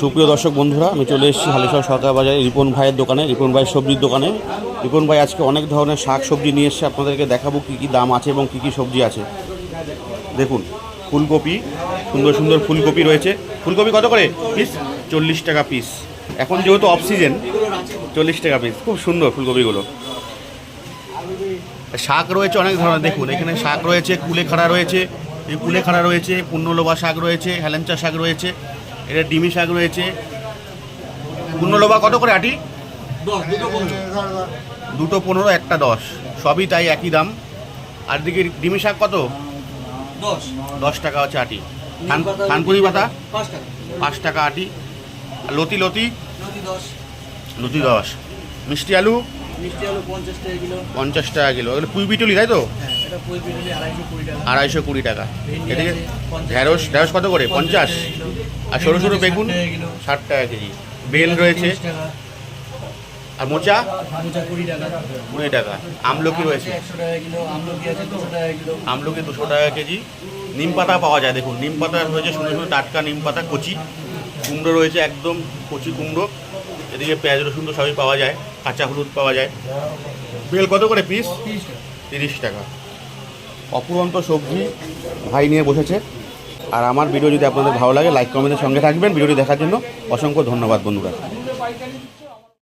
সুপ্রিয় দর্শক বন্ধুরা, আমি চলে এসেছি হালিশহর সরকার বাজারে রিপন ভাইয়ের দোকানে, রিপন ভাইয়ের সবজির দোকানে। রিপন ভাই আজকে অনেক ধরনের শাক সবজি নিয়ে এসছে, আপনাদেরকে দেখাবো কী কী দাম আছে এবং কী কী সবজি আছে। দেখুন, ফুলকপি, সুন্দর সুন্দর ফুলকপি রয়েছে। ফুলকপি কত করে পিস? 40 টাকা পিস। এখন যেহেতু অফ সিজন, 40 টাকা পিস। খুব সুন্দর ফুলকপিগুলো। শাক রয়েছে অনেক ধরনের। দেখুন, এখানে শাক রয়েছে, কুলেখাড়া রয়েছে, এই কুলেখাড়া রয়েছে, পূর্ণলোবা শাক রয়েছে, হেলেঞ্চা শাক রয়েছে, এটা ডিমি শাক রয়েছে। পূর্ণলোবা কত করে আটি? 2টো 15, একটা 10, সবই তাই একই দাম। আর দিকে ডিমি শাক কত? 10 টাকা হচ্ছে আটি। থানকুনি পাতা 5 টাকা আটি। লতি লতি 10। মিষ্টি আলু 50 টাকা কিলো। এগুলো পুঁই পিটুলি, তাই তো? 220 টাকা। এদিকে ঢেঁড়স কত করে? 50। আর সরু সরু বেগুন 60 টাকা কেজি। বেল রয়েছে। আর মোচা 20 টাকা। আমলকি রয়েছে, আমলকি 200 টাকা কেজি। নিম পাতা পাওয়া যায়, দেখুন নিম পাতা রয়েছে, সুন্দর সুন্দর টাটকা নিম পাতা, কচি। কুমড়ো রয়েছে, একদম কচি কুমড়ো। এদিকে পেঁয়াজ রসুন তো সবই পাওয়া যায়, কাঁচা হলুদ পাওয়া যায়। বেল কত করে পিস? 30 টাকা। অপুরন্ত সবজি ভাই নিয়ে বসেছে। আর আমার ভিডিও যদি আপনাদের ভালো লাগে, লাইক কমেন্টের সঙ্গে থাকবেন। ভিডিওটি দেখার জন্য অসংখ্য ধন্যবাদ বন্ধুরা।